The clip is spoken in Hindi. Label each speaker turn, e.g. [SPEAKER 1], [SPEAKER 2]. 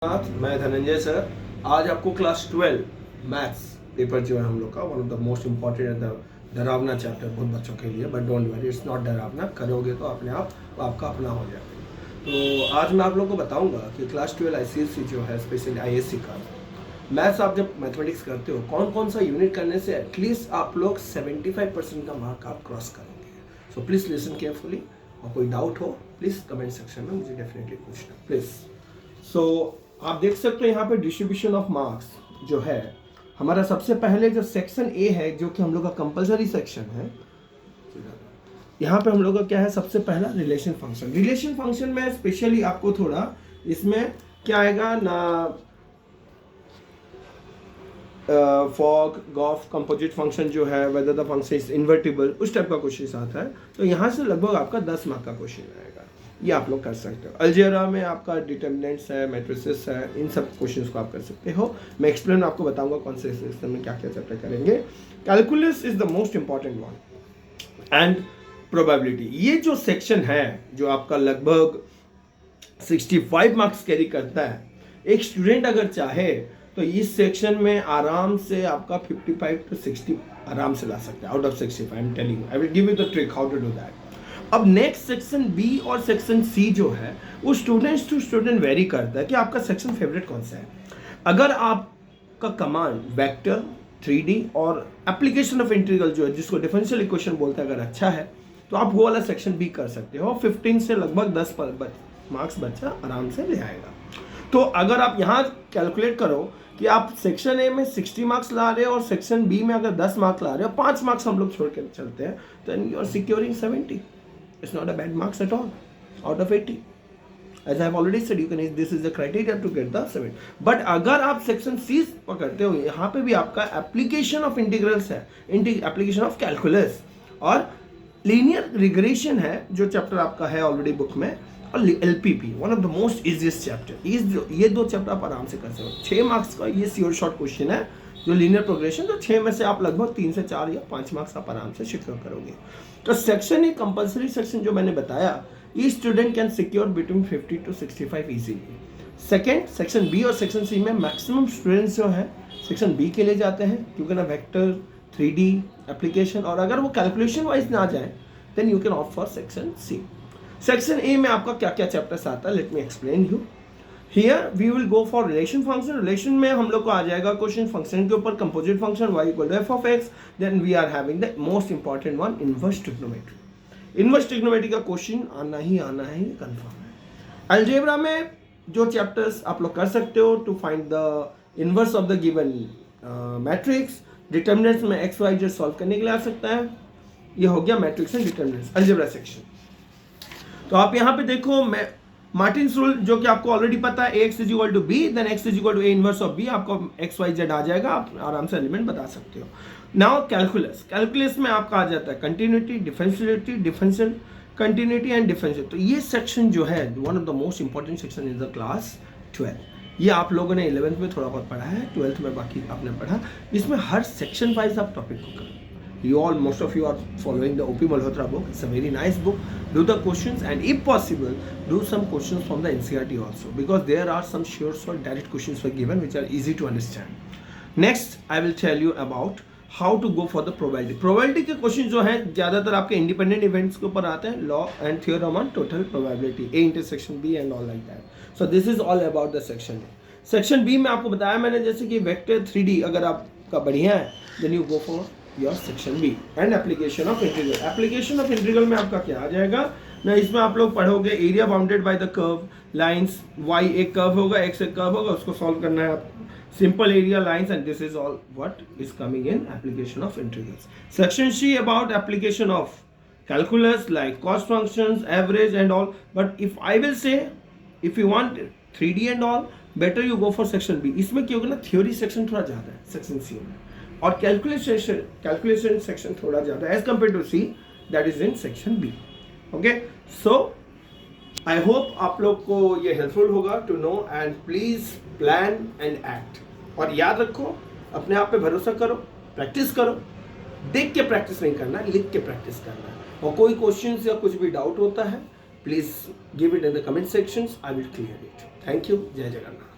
[SPEAKER 1] मैं धनंजय सर। आज आपको क्लास 12 मैथ्स पेपर जो है हम लोग का one of the most important डरावना चैप्टर बहुत बच्चों के लिए, but don't worry, it's not डरावना। करोगे तो अपने आप वो आपका अपना हो जाएगा। तो आज मैं आप लोगों को बताऊंगा कि क्लास 12 ICSE जो है, स्पेशली ISC का मैथ्स, आप जब मैथमेटिक्स करते हो कौन कौन सा यूनिट करने से एटलीस्ट आप लोग 75% का मार्क आप क्रॉस करोगे। सो प्लीज़ लिसन केयरफुली, और कोई डाउट हो प्लीज़ कमेंट सेक्शन में मुझे डेफिनेटली पूछना प्लीज़। सो आप देख सकते हो यहाँ पे डिस्ट्रीब्यूशन ऑफ मार्क्स जो है हमारा। सबसे पहले जो सेक्शन ए है, जो कि हम लोग का कंपलसरी सेक्शन है, यहाँ पे हम लोग का क्या है, सबसे पहला रिलेशन फंक्शन। रिलेशन फंक्शन में स्पेशली आपको थोड़ा इसमें क्या आएगा ना, फॉग गॉफ कंपोजिट फंक्शन जो है, whether the function is invertible, उस टाइप का क्वेश्चन आता है। तो यहाँ से लगभग आपका 10 मार्क का क्वेश्चन आएगा, ये आप लोग कर सकते हो। अलजेब्रा में आपका डिटर्मिनेंट्स है, मैट्रिसेस है, इन सब क्वेश्चंस को आप कर सकते हो। मैं एक्सप्लेन आपको बताऊंगा कौन से सिस्टम में क्या क्या चैप्टर करेंगे। Calculus is the most important one and probability. ये जो सेक्शन है जो आपका लगभग 65 मार्क्स कैरी करता है, एक स्टूडेंट अगर चाहे तो इस सेक्शन में आराम से आपका 55 to 60 आराम से ला सकते हैं out of 65। I am telling you, I will give you the trick how to do that. अब नेक्स्ट सेक्शन बी और सेक्शन सी जो है वो स्टूडेंट्स टू स्टूडेंट वेरी करता है कि आपका सेक्शन फेवरेट कौन सा है। अगर आपका कमांड वेक्टर, 3D और एप्लीकेशन ऑफ इंटीग्रल जो है, जिसको डिफरेंशियल इक्वेशन बोलते हैं, अगर अच्छा है तो आप वो वाला सेक्शन बी कर सकते हो। 15 से लगभग 10 मार्क्स बच्चा आराम से ले आएगा। तो अगर आप यहाँ कैलकुलेट करो कि आप सेक्शन ए में 60 मार्क्स ला रहे हो और सेक्शन बी में अगर 10 मार्क्स ला रहे हो, 5 मार्क्स हम लोग छोड़ के चलते हैं, तो you are securing 70। It's not a bad marks at all out of 80. As I have already said, you can, this is the criteria to get the 7. But अगर आप सेक्शन C पकड़ते हो, यहाँ पे भी आपका एप्लीकेशन ऑफ इंटीग्रल्स है, एप्लीकेशन ऑफ कैलकुलस और लीनियर रिग्रेशन है, जो चैप्टर आपका है ऑलरेडी बुक में, और LPP one of the most easiest chapter. ये दो चैप्टर आप आराम से कर सकते हो। 6 मार्क्स का ये श्योर शॉर्ट क्वेश्चन है जो लीनियर प्रोग्रेशन, तो 6 में से आप लगभग 3 से 4 या 5 मार्क्स आप आराम से सिक्योर करोगे। तो सेक्शन ए कंपलसरी सेक्शन जो मैंने बताया, a student can secure between 50 to 65 easily. Second, section B और सेक्शन सी में मैक्सिमम स्टूडेंट्स जो है सेक्शन बी के लिए जाते हैं, क्योंकि ना वेक्टर, 3D एप्लीकेशन, और अगर वो कैलकुलेशन वाइज ना जाए then you can opt for section C. Section A में आपका क्या क्या चैप्टर्स आता है, let me explain you. Here we will go for relation function. Relation में हम लोग को आ जाएगा क्वेश्चन फंक्शन के ऊपर, composite function y equal to f of x। Then we are having the most important one, inverse trigonometry. Inverse trigonometry का क्वेश्चन आना ही है, कंफर्म है। अलजेब्रा में जो चैप्टर्स आप लोग कर सकते हो to find the inverse of the given matrix. Determinants में x y z सॉल्व करने के लिए आ सकता है। ये हो गया matrix and determinants algebra section. तो आप यहाँ पे देखो, मैं मार्टिन्स रूल जो कि आपको ऑलरेडी पता है, ax is equal to b, then x is equal to a inverse of b, आपको x y z आ जाएगा, आप आराम से एलिमेंट बता सकते हो। Now calculus. कैलकुलस में आपका आ जाता है continuity, differentiality, differential continuity and differential. तो ये सेक्शन जो है one of the most important section in the class 12। ये आप लोगों ने 11th में थोड़ा बहुत पढ़ा है, 12th में बाकी आपने पढ़ा। इसमें हर सेक्शन वाइज आप टॉपिक को करो। Most of you are following the OP Malhotra book. It's a very nice book. Do the questions, and if possible, do some questions from the NCERT also, because there are some sure short direct questions were given which are easy to understand. Next, I will tell you about how to go for the probability. Probability के क्वेश्चन जो हैं ज़्यादातर आपके इंडिपेंडेंट इवेंट्स के ऊपर आते हैं, law and theorem on total probability, A intersection B and all like that. So this is all about the section A। Section B में आपको बताया मैंने, जैसे कि वेक्टर, 3D अगर आपका बढ़िया है, then you go for your section B and application of integral. Application of integral में आपका क्या आ जाएगा ना, इसमें आप लोग पढ़ोगे area bounded by the curve lines, y एक कर्व होगा, x एक कर्व होगा, उसको सॉल्व करना है आपको, simple area lines, and this is all what is coming in application of integrals. Section see about application of calculus like cost functions, average and all, but if I will say if you want 3D and all, better you go for section B। इसमें क्या होगा ना, थ्योरी सेक्शन थोड़ा ज़्यादा है सेक्शन सी में, और कैलकुलेशन सेक्शन थोड़ा ज़्यादा as compared to C, that is in section B. Okay, so I hope आप लोग को ये हेल्पफुल होगा to know, and please plan and act. और याद रखो, अपने आप पे भरोसा करो, प्रैक्टिस करो। देख के प्रैक्टिस नहीं करना, लिख के प्रैक्टिस करना। और कोई क्वेश्चन या कुछ भी डाउट होता है, please give it in the comment sections, I will clear it. Thank you. जय जगन्नाथ।